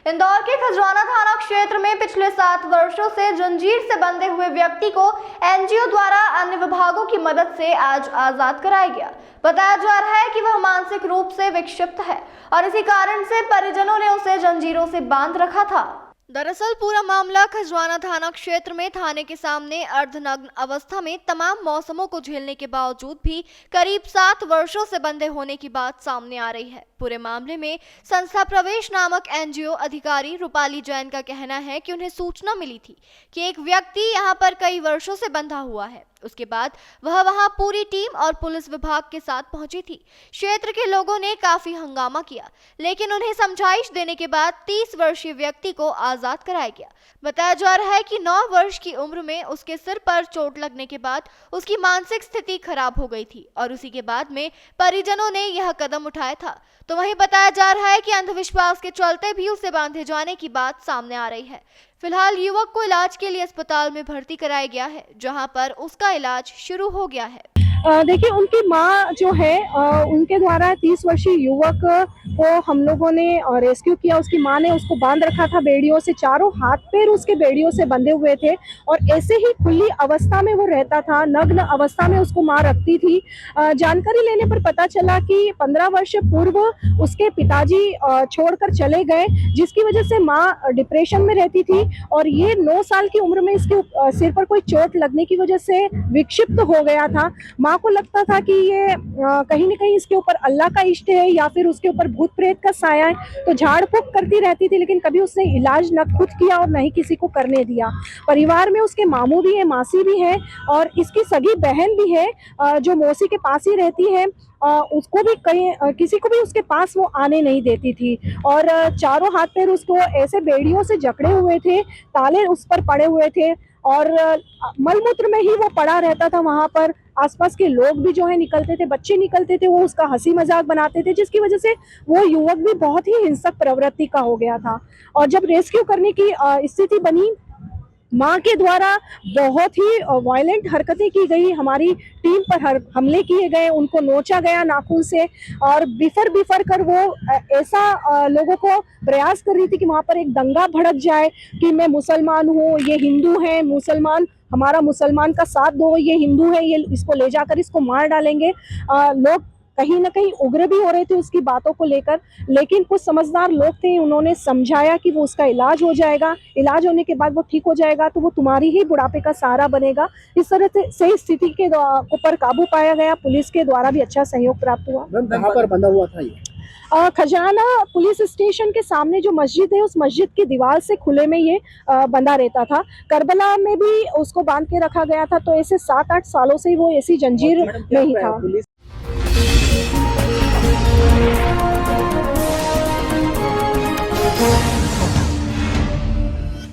इंदौर के खजराना थाना क्षेत्र में पिछले 7 वर्षों से जंजीर से बंधे हुए व्यक्ति को एनजीओ द्वारा अन्य विभागों की मदद से आज आजाद कराया गया। बताया जा रहा है कि वह मानसिक रूप से विक्षिप्त है और इसी कारण से परिजनों ने उसे जंजीरों से बांध रखा था। दरअसल पूरा मामला खजराना थाना क्षेत्र में थाने के सामने अर्धनग्न अवस्था में तमाम मौसमों को झेलने के बावजूद भी करीब 7 वर्षों से बंधे होने की बात सामने आ रही है। पूरे मामले में संस्था प्रवेश नामक एनजीओ अधिकारी रूपाली जैन का कहना है कि उन्हें सूचना मिली थी कि एक व्यक्ति यहां पर कई वर्षों से बंधा हुआ है। उसके बाद वह वहां पूरी टीम और पुलिस विभाग के साथ पहुंची थी। क्षेत्र के लोगों ने काफी हंगामा किया, लेकिन उन्हें समझाइश देने के बाद 30 वर्षीय व्यक्ति को आजाद कराया गया। बताया जा रहा है कि 9 वर्ष की उम्र में उसके सिर पर चोट लगने के बाद उसकी मानसिक स्थिति खराब हो गई थी और उसी के बाद में परिजनों ने यह कदम उठाया था। तो वहीं बताया जा रहा है कि अंधविश्वास के चलते भी उसे बांधे जाने की बात सामने आ रही है। फिलहाल युवक को इलाज के लिए अस्पताल में भर्ती कराया गया है, जहां पर उसका इलाज शुरू हो गया है। देखिए, उनकी माँ जो है उनके द्वारा 30 वर्षीय युवक को हम लोगों ने रेस्क्यू किया। उसकी माँ ने उसको बांध रखा था बेड़ियों से, चारों हाथ पैर उसके बेड़ियों से बंधे हुए थे और ऐसे ही खुली अवस्था में वो रहता था। नग्न अवस्था में उसको माँ रखती थी। जानकारी लेने पर पता चला कि 15 वर्ष पूर्व उसके पिताजी छोड़कर चले गए, जिसकी वजह से माँ डिप्रेशन में रहती थी और ये 9 साल की उम्र में इसके सिर पर कोई चोट लगने की वजह से विक्षिप्त हो गया था। माँ को लगता था कि ये कहीं न कहीं इसके ऊपर अल्लाह का इष्ट है या फिर उसके ऊपर भूत प्रेत का साया है, तो झाड़ फूंक करती रहती थी, लेकिन कभी उसने इलाज न खुद किया और न ही किसी को करने दिया। परिवार में उसके मामू भी है, मासी भी है और इसकी सगी बहन भी है जो मौसी के पास ही रहती है। उसको भी कहीं किसी को भी उसके पास वो आने नहीं देती थी और चारों हाथ पैर उसको ऐसे बेड़ियों से जकड़े हुए थे, ताले उस पर पड़े हुए थे और मलमूत्र में ही वो पड़ा रहता था। वहां पर आसपास के लोग भी जो है निकलते थे, बच्चे निकलते थे, वो उसका हंसी मजाक बनाते थे, जिसकी वजह से वो युवक भी बहुत ही हिंसक प्रवृत्ति का हो गया था। और जब रेस्क्यू करने की स्थिति बनी, माँ के द्वारा बहुत ही वायलेंट हरकतें की गई, हमारी टीम पर हमले किए गए, उनको नोचा गया नाखून से और बिफर बिफर कर वो ऐसा लोगों को प्रयास कर रही थी कि वहाँ पर एक दंगा भड़क जाए कि मैं मुसलमान हूँ, ये हिंदू है, मुसलमान हमारा मुसलमान का साथ दो, ये हिंदू है, ये इसको ले जाकर इसको मार डालेंगे। लोग कहीं ना कहीं उग्र भी हो रहे थे उसकी बातों को लेकर, लेकिन कुछ समझदार लोग थे, उन्होंने समझाया कि वो उसका इलाज हो जाएगा, इलाज होने के बाद वो ठीक हो जाएगा तो वो तुम्हारी ही बुढ़ापे का सहारा बनेगा। इस तरह से स्थिति के ऊपर काबू पाया गया। पुलिस के द्वारा भी अच्छा सहयोग प्राप्त हुआ। कहाँ पर बंधा हुआ था ये? खजराना पुलिस स्टेशन के सामने जो मस्जिद है, उस मस्जिद की दीवार से खुले में ये बंधा रहता था। करबला में भी उसको बांध के रखा गया था, तो ऐसे 7-8 सालों से वो ऐसी जंजीर में ही था।